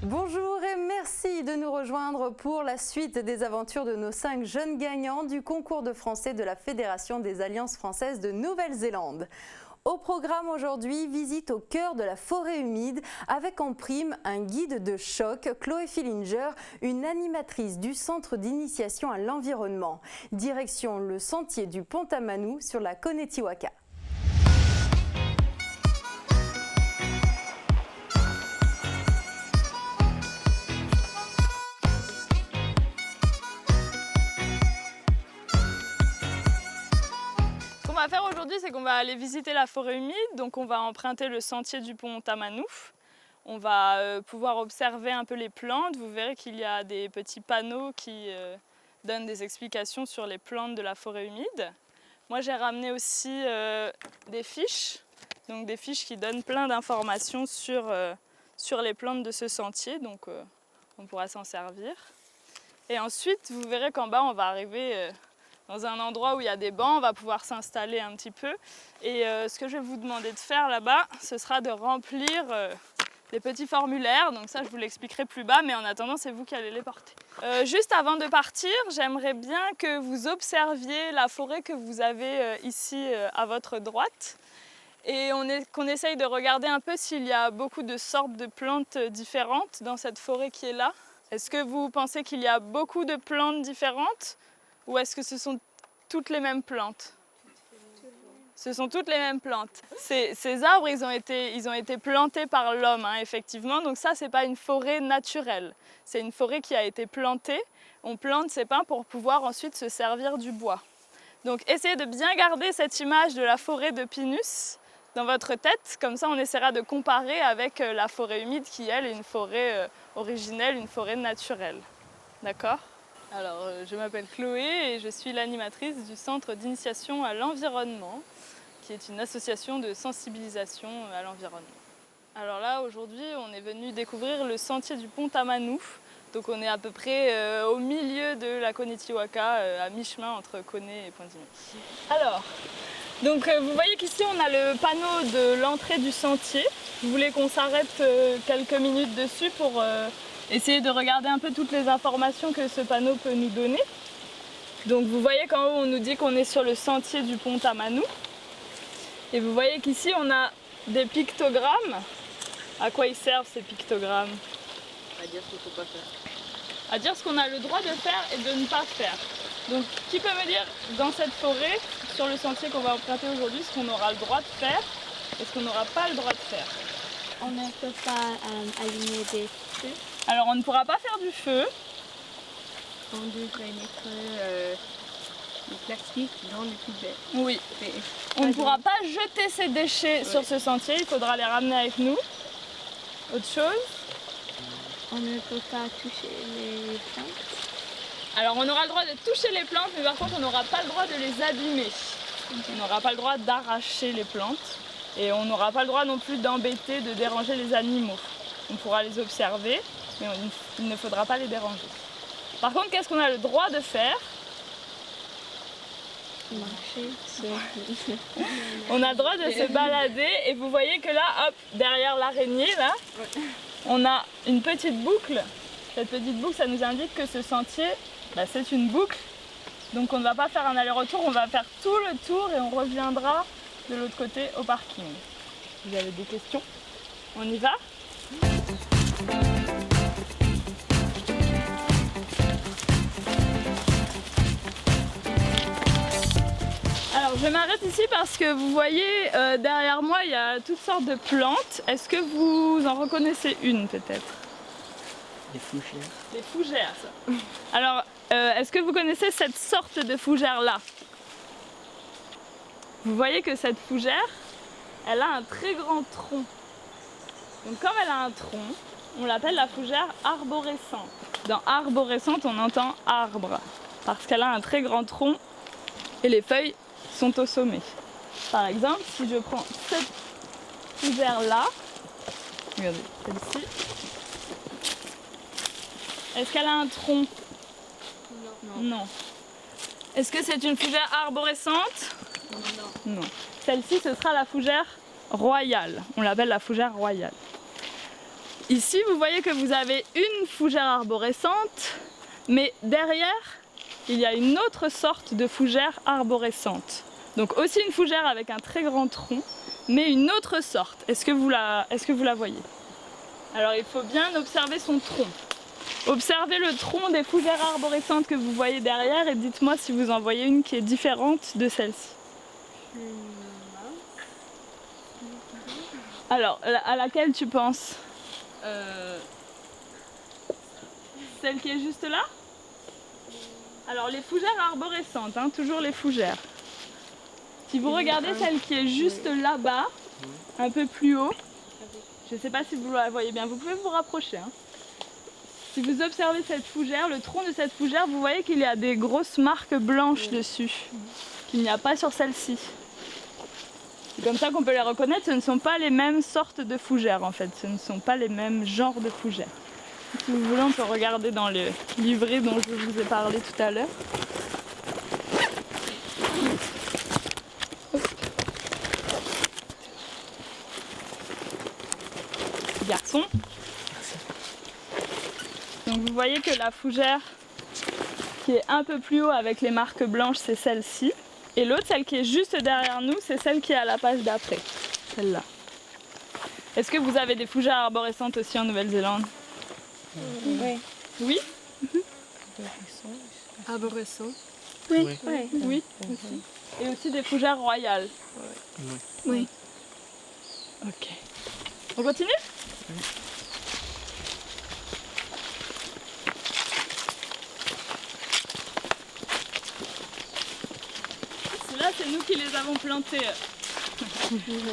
Bonjour et merci de nous rejoindre pour la suite des aventures de nos 5 jeunes gagnants du concours de français de la Fédération des Alliances françaises de Nouvelle-Zélande. Au programme aujourd'hui, visite au cœur de la forêt humide avec en prime un guide de choc, Chloé Fillinger, une animatrice du centre d'initiation à l'environnement. Direction le sentier du Pont-à-Manou sur la Konetiwaka. Ce qu'on va faire aujourd'hui, c'est qu'on va aller visiter la forêt humide, donc on va emprunter le sentier du Pont-à-Manou. On va pouvoir observer un peu les plantes. Vous verrez qu'il y a des petits panneaux qui donnent des explications sur les plantes de la forêt humide. Moi, j'ai ramené aussi des fiches, donc des fiches qui donnent plein d'informations sur les plantes de ce sentier, donc on pourra s'en servir. Et ensuite, vous verrez qu'en bas, on va arriver dans un endroit où il y a des bancs, on va pouvoir s'installer un petit peu. Et ce que je vais vous demander de faire là-bas, ce sera de remplir des petits formulaires. Donc ça, je vous l'expliquerai plus bas, mais en attendant, c'est vous qui allez les porter. Juste avant de partir, j'aimerais bien que vous observiez la forêt que vous avez ici à votre droite. Et qu'on essaye de regarder un peu s'il y a beaucoup de sortes de plantes différentes dans cette forêt qui est là. Est-ce que vous pensez qu'il y a beaucoup de plantes différentes ou est-ce que ce sont toutes les mêmes plantes? Ce sont toutes les mêmes plantes. Ces arbres, ils ont été plantés par l'homme, hein, effectivement. Donc ça, c'est pas une forêt naturelle. C'est une forêt qui a été plantée. On plante ces pins pour pouvoir ensuite se servir du bois. Donc essayez de bien garder cette image de la forêt de Pinus dans votre tête. Comme ça, on essaiera de comparer avec la forêt humide qui, elle, est une forêt originelle, une forêt naturelle. D'accord ? Alors, je m'appelle Chloé et je suis l'animatrice du Centre d'initiation à l'environnement, qui est une association de sensibilisation à l'environnement. Alors là, aujourd'hui, on est venu découvrir le sentier du Pont-à-Manou. Donc on est à peu près au milieu de la Konetiwaka, à mi-chemin entre Koné et Pointe-du-Mé. Alors, donc vous voyez qu'ici on a le panneau de l'entrée du sentier. Vous voulez qu'on s'arrête quelques minutes dessus pour essayer de regarder un peu toutes les informations que ce panneau peut nous donner. Donc vous voyez qu'en haut on nous dit qu'on est sur le sentier du Pont-à-Manou. Et vous voyez qu'ici on a des pictogrammes. À quoi ils servent ces pictogrammes? À dire ce qu'il ne faut pas faire. À dire ce qu'on a le droit de faire et de ne pas faire. Donc qui peut me dire dans cette forêt, sur le sentier qu'on va emprunter aujourd'hui, ce qu'on aura le droit de faire et ce qu'on n'aura pas le droit de faire? On ne peut pas allumer des feux. Alors on ne pourra pas faire du feu. On devrait mettre le plastique dans les poubelles. Oui. On ne pourra pas jeter ces déchets sur ce sentier, il faudra les ramener avec nous. Autre chose? On ne peut pas toucher les plantes. Alors on aura le droit de toucher les plantes, mais par contre on n'aura pas le droit de les abîmer. On n'aura pas le droit d'arracher les plantes et on n'aura pas le droit non plus d'embêter, de déranger les animaux. On pourra les observer, mais il ne faudra pas les déranger. Par contre, qu'est-ce qu'on a le droit de faire? Marcher. On a le droit de se balader et vous voyez que là, hop, derrière l'araignée, là, on a une petite boucle. Cette petite boucle, ça nous indique que ce sentier, c'est une boucle. Donc on ne va pas faire un aller-retour, on va faire tout le tour et on reviendra de l'autre côté au parking. Vous avez des questions? On y va? Alors je m'arrête ici parce que vous voyez derrière moi il y a toutes sortes de plantes. Est-ce que vous en reconnaissez une peut-être? Les fougères. Les fougères, ça. Alors est-ce que vous connaissez cette sorte de fougère là? Vous voyez que cette fougère, elle a un très grand tronc. Donc comme elle a un tronc, on l'appelle la fougère arborescente. Dans arborescente, on entend arbre, parce qu'elle a un très grand tronc et les feuilles sont au sommet. Par exemple, si je prends cette fougère-là, regardez, celle-ci, est-ce qu'elle a un tronc? Non. Est-ce que c'est une fougère arborescente? Non. Celle-ci, ce sera la fougère royale. On l'appelle la fougère royale. Ici, vous voyez que vous avez une fougère arborescente, mais derrière, il y a une autre sorte de fougère arborescente. Donc aussi une fougère avec un très grand tronc, mais une autre sorte. Est-ce que vous la voyez? Alors il faut bien observer son tronc. Observez le tronc des fougères arborescentes que vous voyez derrière et dites-moi si vous en voyez une qui est différente de celle-ci. Alors, à laquelle tu penses? Celle qui est juste là? Alors les fougères arborescentes, hein, toujours les fougères. Si vous regardez celle qui est juste là-bas, un peu plus haut, je ne sais pas si vous la voyez bien, vous pouvez vous rapprocher. Hein. Si vous observez cette fougère, le tronc de cette fougère, vous voyez qu'il y a des grosses marques blanches dessus, qu'il n'y a pas sur celle-ci. C'est comme ça qu'on peut les reconnaître, ce ne sont pas les mêmes sortes de fougères en fait, ce ne sont pas les mêmes genres de fougères. Si vous voulez, on peut regarder dans le livret dont je vous ai parlé tout à l'heure. Garçon. Donc vous voyez que la fougère qui est un peu plus haut avec les marques blanches, c'est celle-ci. Et l'autre, celle qui est juste derrière nous, c'est celle qui est à la page d'après, celle-là. Est-ce que vous avez des fougères arborescentes aussi en Nouvelle-Zélande? Oui. Oui? Arborescent. Oui. Oui, aussi. Et aussi des fougères royales. Oui. Ok. On continue? Ceux-là, c'est nous qui les avons plantés.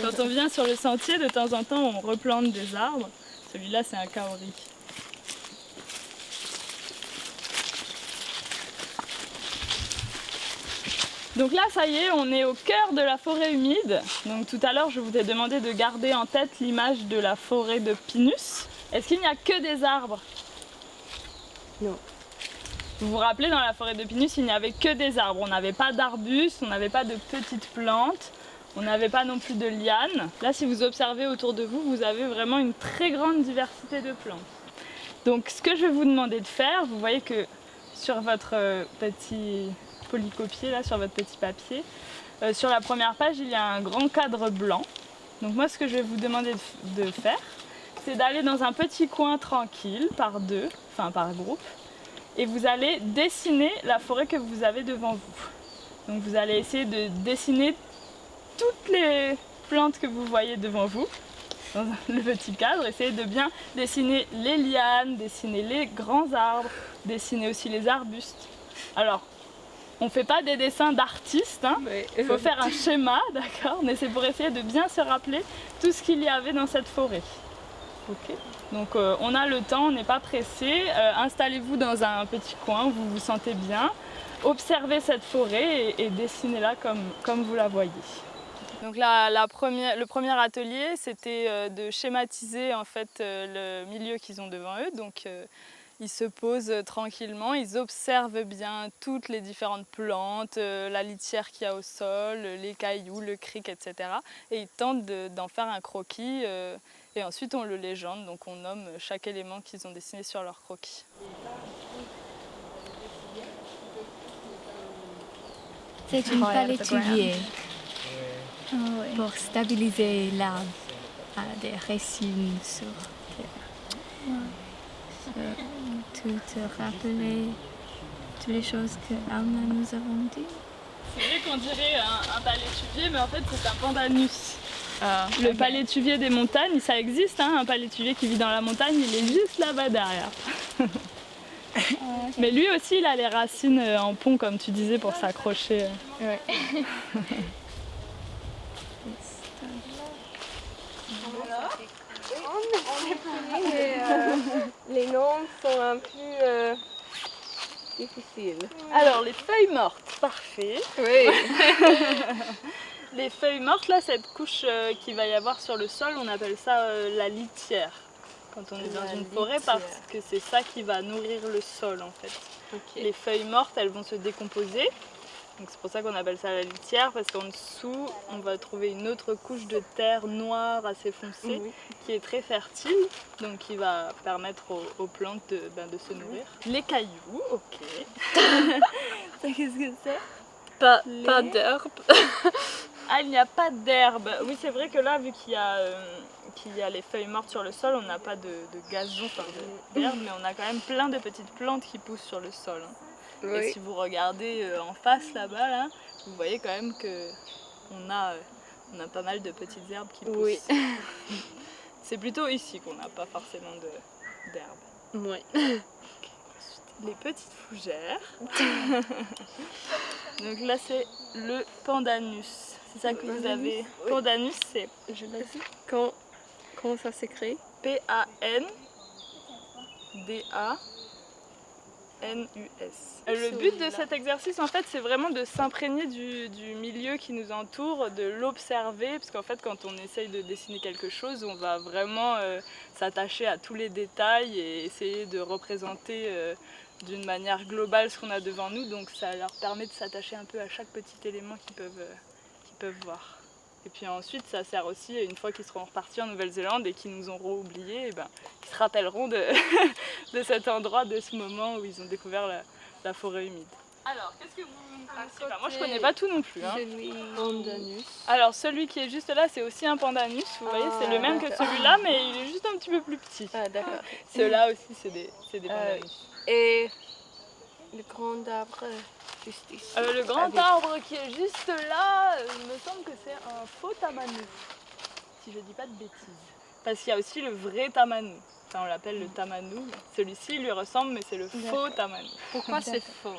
Quand on vient sur le sentier, de temps en temps, on replante des arbres. Celui-là, c'est un kaori. Donc là, ça y est, on est au cœur de la forêt humide. Donc tout à l'heure, je vous ai demandé de garder en tête l'image de la forêt de Pinus. Est-ce qu'il n'y a que des arbres? Non. Vous vous rappelez, dans la forêt de Pinus, il n'y avait que des arbres. On n'avait pas d'arbustes, on n'avait pas de petites plantes, on n'avait pas non plus de lianes. Là, si vous observez autour de vous, vous avez vraiment une très grande diversité de plantes. Donc ce que je vais vous demander de faire, vous voyez que sur votre petit polycopier, là, sur votre petit papier, sur la première page, il y a un grand cadre blanc. Donc moi, ce que je vais vous demander de faire, c'est d'aller dans un petit coin tranquille, par deux, enfin par groupe, et vous allez dessiner la forêt que vous avez devant vous. Donc vous allez essayer de dessiner toutes les plantes que vous voyez devant vous, dans le petit cadre. Essayez de bien dessiner les lianes, dessiner les grands arbres, dessiner aussi les arbustes. Alors, on ne fait pas des dessins d'artistes, hein. Il faut faire un schéma, d'accord, mais c'est pour essayer de bien se rappeler tout ce qu'il y avait dans cette forêt. Okay. Donc on a le temps, on n'est pas pressé. Installez-vous dans un petit coin où vous vous sentez bien. Observez cette forêt et dessinez-la comme vous la voyez. Donc le premier atelier, c'était de schématiser en fait le milieu qu'ils ont devant eux. Donc ils se posent tranquillement, ils observent bien toutes les différentes plantes, la litière qu'il y a au sol, les cailloux, le cric, etc. Et ils tentent d'en faire un croquis et ensuite on le légende, donc on nomme chaque élément qu'ils ont dessiné sur leur croquis. C'est une palétuvier pour stabiliser l'arbre à des racines sur terre. Tout te rappeler toutes les choses que Alma nous avons dit. C'est vrai qu'on dirait un palétuvier, mais en fait c'est un pandanus. Le palétuvier des montagnes, ça existe, hein, un palétuvier qui vit dans la montagne, il est juste là-bas derrière. Mais lui aussi, il a les racines en pont, comme tu disais, pour s'accrocher. Ouais. Les noms sont un peu difficiles. Alors, les feuilles mortes, parfait. Oui. Les feuilles mortes, là, cette couche qu'il va y avoir sur le sol, on appelle ça la litière. Quand on est dans une forêt, parce que c'est ça qui va nourrir le sol, en fait. Okay. Les feuilles mortes, elles vont se décomposer. Donc c'est pour ça qu'on appelle ça la litière, parce qu'en dessous, on va trouver une autre couche de terre noire assez foncée, qui est très fertile, donc qui va permettre aux plantes de se nourrir. Les cailloux, ok. Ça, qu'est-ce que c'est? Pas d'herbe. Ah, il n'y a pas d'herbe. Oui, c'est vrai que là, vu qu'il y a les feuilles mortes sur le sol, on n'a pas de gazon, enfin d'herbe, mais on a quand même plein de petites plantes qui poussent sur le sol. Oui. Et si vous regardez en face là-bas, là, vous voyez quand même qu'on a pas mal de petites herbes qui poussent. Oui. C'est plutôt ici qu'on n'a pas forcément d'herbe. Oui. Les petites fougères. Donc là, c'est le pandanus. C'est ça que vous avez. Oui. Pandanus, c'est Je l'ai dit. Comment ça s'écrit? P-A-N-D-A-N-U-S. Le but de cet exercice, en fait, c'est vraiment de s'imprégner du milieu qui nous entoure, de l'observer, parce qu'en fait, quand on essaye de dessiner quelque chose, on va vraiment s'attacher à tous les détails et essayer de représenter d'une manière globale ce qu'on a devant nous. Donc ça leur permet de s'attacher un peu à chaque petit élément qu'ils peuvent voir. Et puis ensuite, ça sert aussi, une fois qu'ils seront repartis en Nouvelle-Zélande et qu'ils nous auront oubliés, ils se rappelleront de cet endroit, de ce moment où ils ont découvert la forêt humide. Alors, qu'est-ce que vous connaissez pas? Moi, je connais pas tout non plus. Hein. Pandanus. Alors, celui qui est juste là, c'est aussi un pandanus. Vous voyez, c'est le même que celui-là, mais il est juste un petit peu plus petit. Ah, d'accord. Ceux-là aussi, c'est des pandanus. Et le grand arbre juste ici. Le grand arbre qui est juste là, il me semble que c'est un faux tamanou, si je dis pas de bêtises. Parce qu'il y a aussi le vrai tamanou. Enfin, on l'appelle le tamanou. Celui-ci lui ressemble, mais c'est le faux tamanou. Pourquoi c'est faux?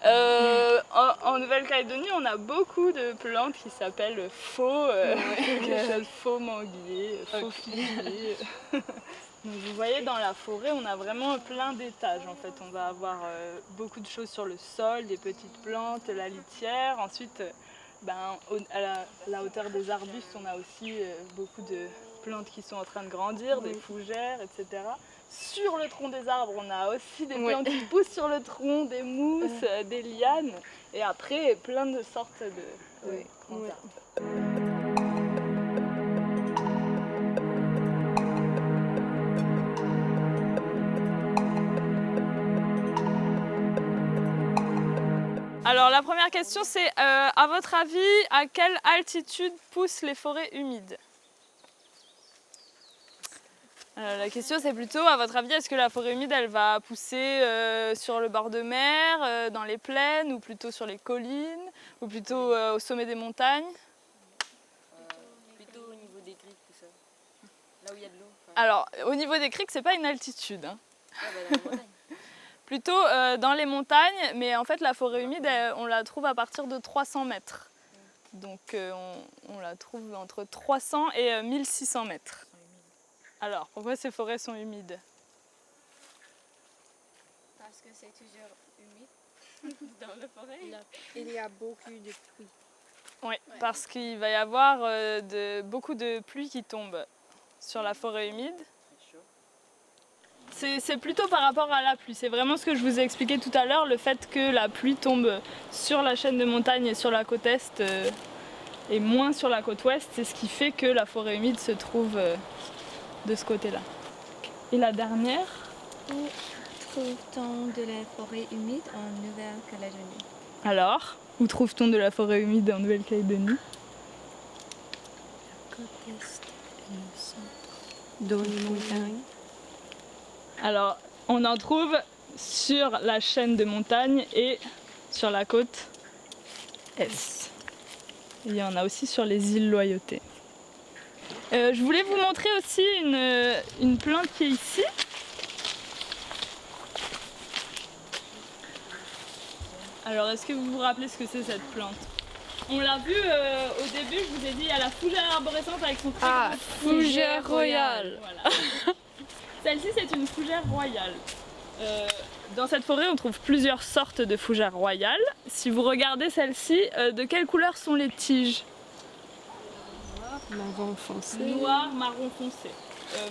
En Nouvelle-Calédonie, on a beaucoup de plantes qui s'appellent faux, quelque chose faux manguier, faux figuier. Donc vous voyez, dans la forêt, on a vraiment plein d'étages. En fait, on va avoir beaucoup de choses sur le sol, des petites plantes, la litière. Ensuite, à la hauteur des arbustes, on a aussi beaucoup de plantes qui sont en train de grandir, des fougères, etc. Sur le tronc des arbres, on a aussi des plantes qui poussent sur le tronc, des mousses, des lianes. Et après, plein de sortes de grands arbres. Alors la première question c'est, à votre avis, à quelle altitude poussent les forêts humides? La question c'est plutôt, à votre avis, est-ce que la forêt humide elle va pousser sur le bord de mer, dans les plaines, ou plutôt sur les collines, ou plutôt au sommet des montagnes? Plutôt au niveau des criques, tout ça. Là où il y a de l'eau. Alors, au niveau des criques, c'est pas une altitude. Hein. Ah bah dans les montagnes. Plutôt dans les montagnes, mais en fait la forêt humide, on la trouve à partir de 300 mètres. Donc on la trouve entre 300 et 1600 mètres. Alors, pourquoi ces forêts sont humides? Parce que c'est toujours humide dans la forêt. Il y a beaucoup de pluie. Oui, parce qu'il va y avoir beaucoup de pluie qui tombe sur la forêt humide. C'est plutôt par rapport à la pluie, c'est vraiment ce que je vous ai expliqué tout à l'heure, le fait que la pluie tombe sur la chaîne de montagnes et sur la côte est et moins sur la côte ouest, c'est ce qui fait que la forêt humide se trouve de ce côté-là. Et la dernière? Où trouve-t-on de la forêt humide en Nouvelle-Calédonie? Alors, où trouve-t-on de la forêt humide en Nouvelle-Calédonie? Côte est et le centre. Dans les montagnes. Alors, on en trouve sur la chaîne de montagnes et sur la côte est. Il y en a aussi sur les îles Loyauté. Je voulais vous montrer aussi une plante qui est ici. Alors, est-ce que vous vous rappelez ce que c'est cette plante? On l'a vu au début, je vous ai dit, il y a la fougère arborescente avec son très grand fougère royale. Voilà. Celle-ci, c'est une fougère royale. Dans cette forêt, on trouve plusieurs sortes de fougères royales. Si vous regardez celle-ci, de quelle couleur sont les tiges? Marron foncé. Noir, marron foncé.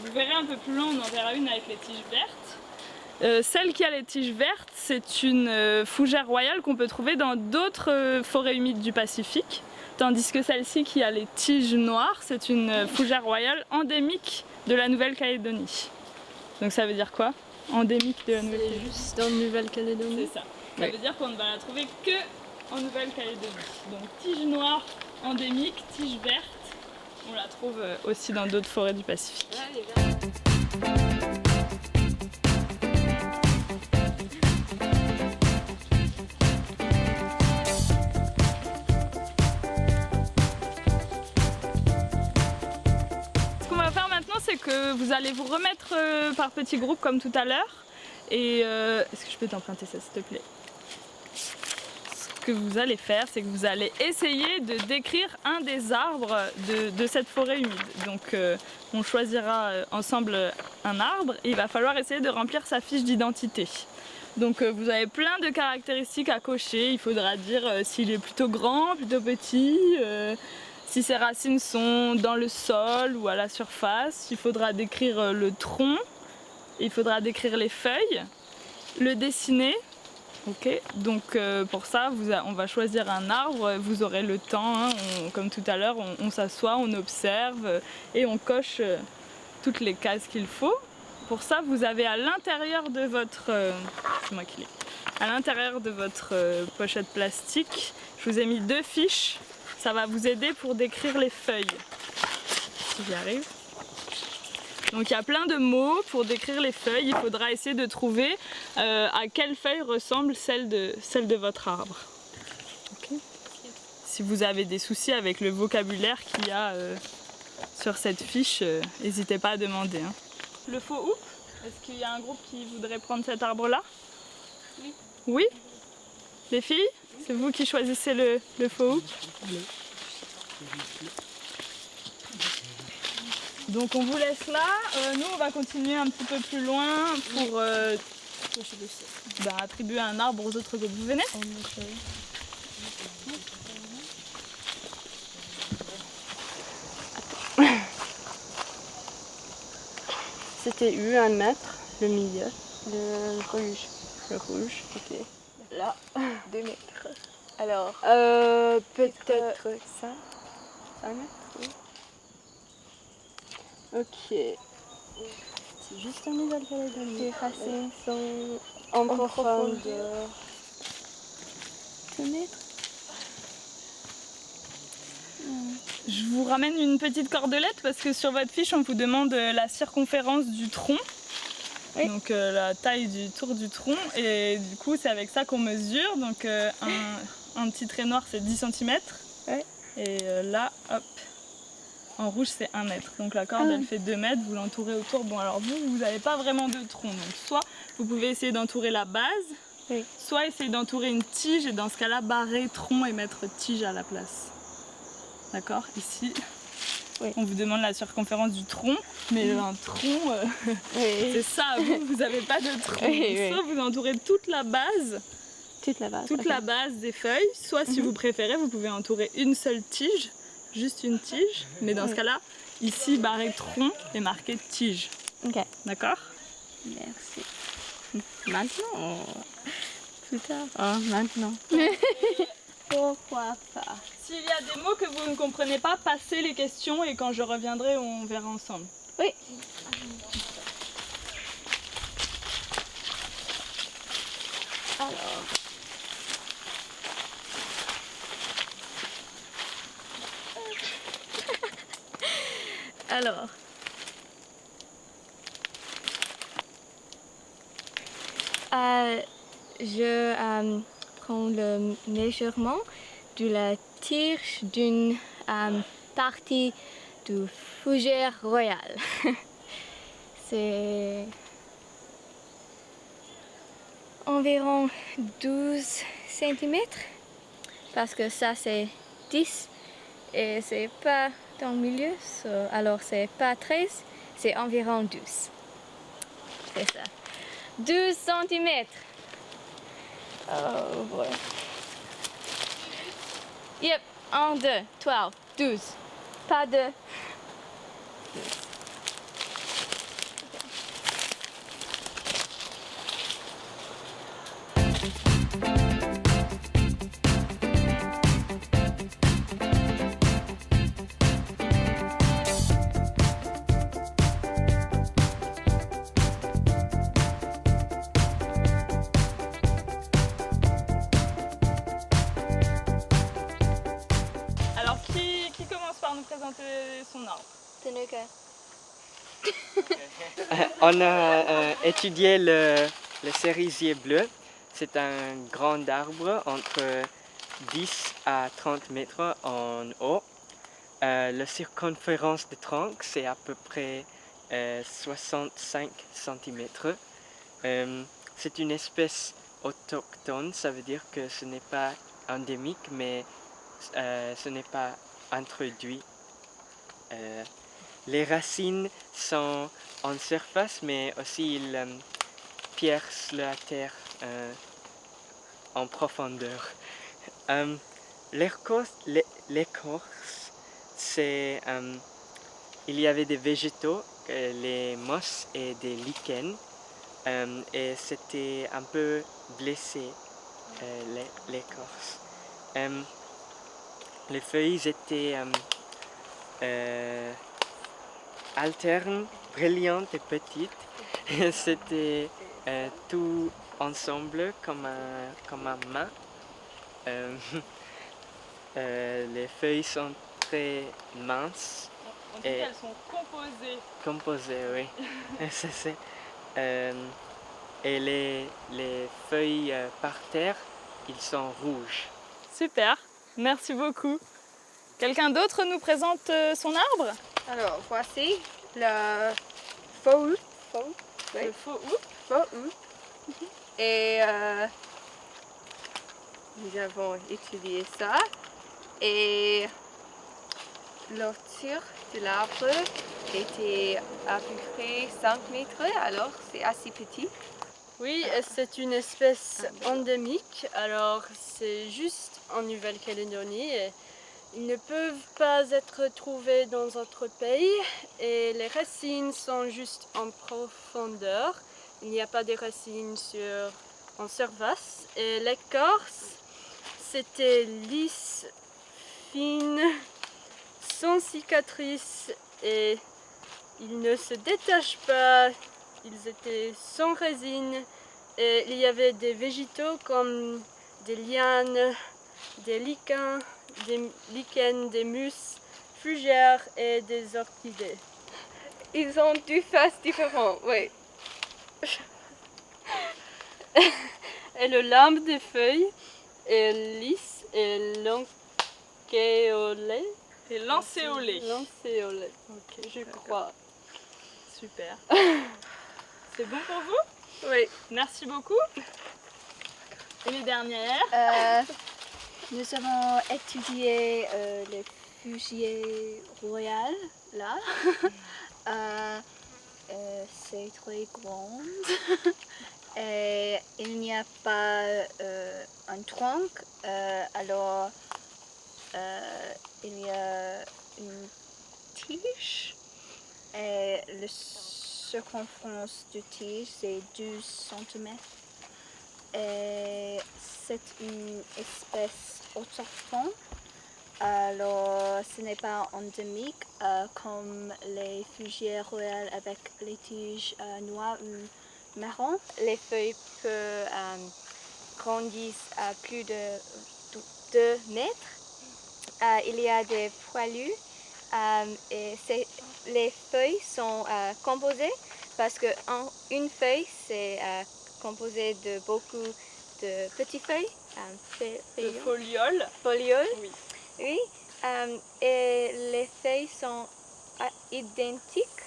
Vous verrez un peu plus loin, on en verra une avec les tiges vertes. Celle qui a les tiges vertes, c'est une fougère royale qu'on peut trouver dans d'autres forêts humides du Pacifique. Tandis que celle-ci qui a les tiges noires, c'est une fougère royale endémique de la Nouvelle-Calédonie. Donc ça veut dire quoi? Endémique de la Nouvelle-Calédonie. Juste en Nouvelle-Calédonie. C'est ça. Ça veut dire qu'on ne va la trouver que en Nouvelle-Calédonie. Donc tige noire endémique, tige verte, on la trouve aussi dans d'autres forêts du Pacifique. Ce qu'on va faire maintenant, c'est que vous allez vous remettre par petits groupes comme tout à l'heure. Et est-ce que je peux t'emprunter ça, s'il te plaît? Ce que vous allez faire, c'est que vous allez essayer de décrire un des arbres de cette forêt humide. Donc on choisira ensemble un arbre et il va falloir essayer de remplir sa fiche d'identité. Donc vous avez plein de caractéristiques à cocher. Il faudra dire s'il est plutôt grand, plutôt petit, si ses racines sont dans le sol ou à la surface. Il faudra décrire le tronc, il faudra décrire les feuilles, le dessiner. Ok, donc pour ça, on va choisir un arbre, vous aurez le temps, hein, comme tout à l'heure, on s'assoit, on observe et on coche toutes les cases qu'il faut. Pour ça, vous avez à l'intérieur de votre, c'est moi qui l'ai, à l'intérieur de votre pochette plastique, je vous ai mis 2 fiches, ça va vous aider pour décrire les feuilles, si j'y arrive. Donc il y a plein de mots pour décrire les feuilles. Il faudra essayer de trouver à quelle feuille ressemble celle de votre arbre. Okay. Si vous avez des soucis avec le vocabulaire qu'il y a sur cette fiche, n'hésitez pas à demander. Hein. Le faux houppe, est-ce qu'il y a un groupe qui voudrait prendre cet arbre-là? Oui. Oui? Les filles? C'est vous qui choisissez le faux houppe? Oui. Donc on vous laisse là, nous on va continuer un petit peu plus loin pour attribuer un arbre aux autres groupes. Vous venez? C'était eu 1 mètre, le milieu, le rouge. Le rouge, ok. Là, 2 mètres. Alors, Peut-être ça. 1 mètre, oui. Ok. C'est juste en Nouvelle-Calédonie. les racines sont En profondeur. profondeur. 2 mètres. Je vous ramène une petite cordelette parce que sur votre fiche on vous demande la circonférence du tronc. Oui. Donc la taille du tour du tronc et du coup c'est avec ça qu'on mesure. Donc un petit trait noir c'est 10 cm. Ouais. Et là hop. En rouge c'est 1 mètre, donc la corde elle fait 2 mètres, vous l'entourez autour. Bon alors vous n'avez pas vraiment de tronc, donc soit vous pouvez essayer d'entourer la base, oui. Soit essayer d'entourer une tige et dans ce cas-là barrer tronc et mettre tige à la place. D'accord? Ici, oui. On vous demande la circonférence du tronc, mais un tronc, oui. C'est ça, vous n'avez pas de tronc. Oui, soit vous entourez toute la base. Toute la base. Toute la base des feuilles, soit si vous préférez, vous pouvez entourer une seule tige. Juste une tige, mais dans ce cas-là, ici, barré tronc et marqué tige. Ok. D'accord? Merci. Maintenant plus tard. Oh, maintenant. pourquoi pas? S'il y a des mots que vous ne comprenez pas, passez les questions et quand je reviendrai, on verra ensemble. Oui. Alors, je prends le mesurement de la tige d'une partie de fougère royale. C'est environ 12 cm parce que ça c'est 10 et c'est pas dans le milieu, alors c'est pas 13, c'est environ 12. C'est ça. 12 cm. Oh, ouais. Yep, 1, 2, 12, 12. Pas de... 12. On a étudié le cerisier bleu. C'est un grand arbre entre 10 à 30 mètres en haut. La circonférence du tronc, c'est à peu près 65 cm. C'est une espèce autochtone, ça veut dire que ce n'est pas endémique, mais ce n'est pas introduit. Les racines sont en surface, mais aussi ils piercent la terre en profondeur. L'écorce, c'est il y avait des végétaux, les mosses et des lichens, et c'était un peu blessé l'écorce. Les feuilles étaient alternes, brillantes et petites. C'était tout ensemble comme un main. Les feuilles sont très minces. On dit qu'elles sont composées. Composées, oui. C'est. Et les feuilles par terre, ils sont rouges. Super, merci beaucoup. Quelqu'un d'autre nous présente son arbre? Alors, voici le faux août. Le faux août. Faux août. Et nous avons étudié ça. Et l'ouverture de l'arbre était à peu près 5 mètres, alors c'est assez petit. Oui, c'est une espèce endémique, alors c'est juste en Nouvelle-Calédonie. Et ils ne peuvent pas être trouvés dans d'autres pays et les racines sont juste en profondeur. Il n'y a pas de racines en surface. Et l'écorce, c'était lisse, fine, sans cicatrice et ils ne se détachent pas. Ils étaient sans résine et il y avait des végétaux comme des lianes, des lichens, des mousses, fougères et des orchidées. Ils ont deux faces différentes, oui. Et le limbe des feuilles est lisse et lancéolé. Et lancéolé. Lancéolé, ok, je crois. Super. C'est bon pour vous? Oui. Merci beaucoup. Et les dernières? Nous avons étudié les fusées royales là. C'est très grand. Et il n'y a pas un tronc, alors il y a une tige. Et la circonférence du tige, c'est 12 cm. Et c'est une espèce autochtone. Alors, ce n'est pas endémique comme les fusées royales avec les tiges noires ou marron. Les feuilles peuvent grandir à plus de 2 mètres. Il y a des poilus. Et les feuilles sont composées parce qu'une feuille c'est composé de beaucoup de petites feuilles. De folioles. Folioles. Oui. Oui. Et les feuilles sont identiques.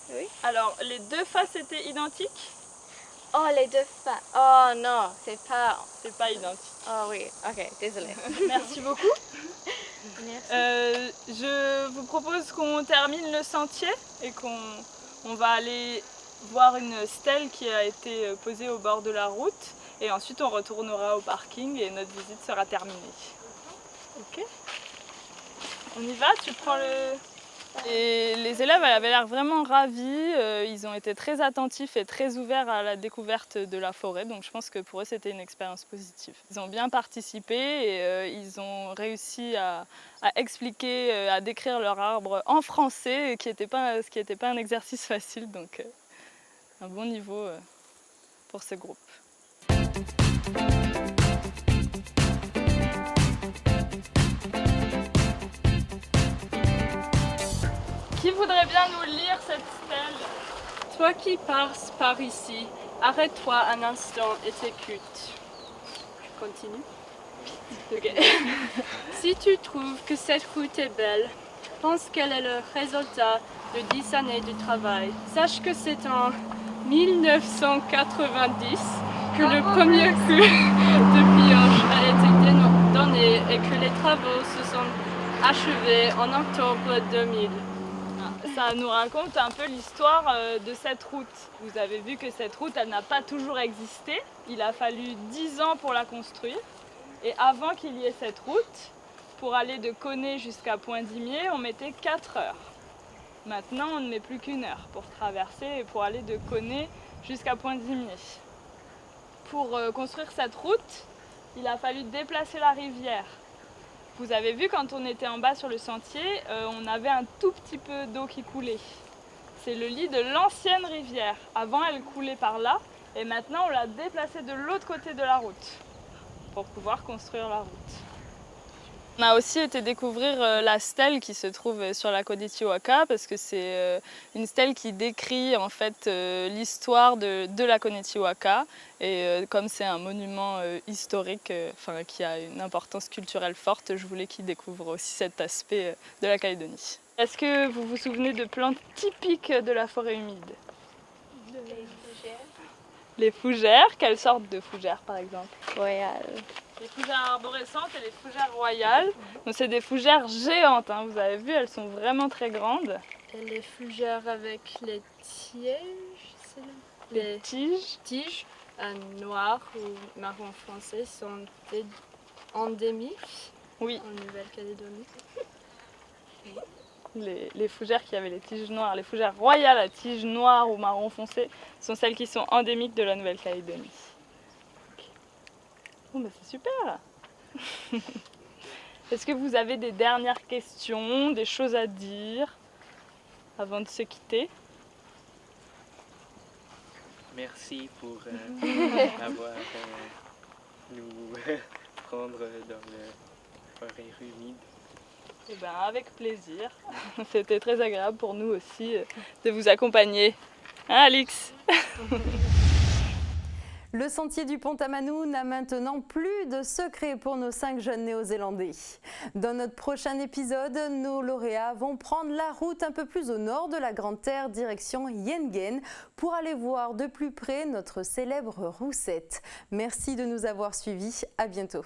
Oui. Alors, les deux faces étaient identiques? Oh, les deux faces. Oh non, c'est pas identique. Oh oui, ok, désolée. Merci beaucoup. Merci. Je vous propose qu'on termine le sentier et qu'on va aller voir une stèle qui a été posée au bord de la route et ensuite on retournera au parking et notre visite sera terminée. Ok? On y va? Tu prends le... Et les élèves avaient l'air vraiment ravis, ils ont été très attentifs et très ouverts à la découverte de la forêt, donc je pense que pour eux c'était une expérience positive. Ils ont bien participé et ils ont réussi à expliquer, à décrire leur arbre en français, ce qui n'était pas un exercice facile, donc un bon niveau pour ce groupe. Qui voudrait bien nous lire cette stèle? Toi qui passes par ici, arrête-toi un instant et t'écoute. Je continue. Ok. Si tu trouves que cette route est belle, pense qu'elle est le résultat de 10 années de travail. Sache que c'est en 1990 que le premier coup de pioche a été donné et que les travaux se sont achevés en octobre 2000. Ça nous raconte un peu l'histoire de cette route. Vous avez vu que cette route, elle n'a pas toujours existé. Il a fallu 10 ans pour la construire. Et avant qu'il y ait cette route, pour aller de Coné jusqu'à Poindimier, on mettait 4 heures. Maintenant, on ne met plus qu'1 heure pour traverser et pour aller de Coné jusqu'à Poindimier. Pour construire cette route, il a fallu déplacer la rivière. Vous avez vu, quand on était en bas sur le sentier, on avait un tout petit peu d'eau qui coulait. C'est le lit de l'ancienne rivière. Avant, elle coulait par là, et maintenant, on l'a déplacée de l'autre côté de la route pour pouvoir construire la route. On a aussi été découvrir la stèle qui se trouve sur la Konetiwaka, parce que c'est une stèle qui décrit en fait l'histoire de la Konetiwaka. Et comme c'est un monument historique qui a une importance culturelle forte, je voulais qu'ils découvrent aussi cet aspect de la Calédonie. Est-ce que vous vous souvenez de plantes typiques de la forêt humide? Les fougères. Quelle sorte de fougères par exemple? Royal. Les fougères arborescentes et les fougères royales. Donc c'est des fougères géantes, hein. Vous avez vu, elles sont vraiment très grandes. Et les fougères avec les tiges, Les tiges. tiges noires ou marron foncé sont endémiques Oui, en Nouvelle-Calédonie. les fougères qui avaient les tiges noires, les fougères royales à tiges noires ou marron foncé, sont celles qui sont endémiques de la Nouvelle-Calédonie. Bon, bah c'est super. Est-ce que vous avez des dernières questions, des choses à dire avant de se quitter? Merci pour avoir nous prendre dans la forêt humide. Eh ben, avec plaisir. C'était très agréable pour nous aussi de vous accompagner. Hein, Alix? Le sentier du Pont Tamanou n'a maintenant plus de secret pour nos 5 jeunes Néo-Zélandais. Dans notre prochain épisode, nos lauréats vont prendre la route un peu plus au nord de la Grande Terre, direction Yengen, pour aller voir de plus près notre célèbre roussette. Merci de nous avoir suivis, à bientôt.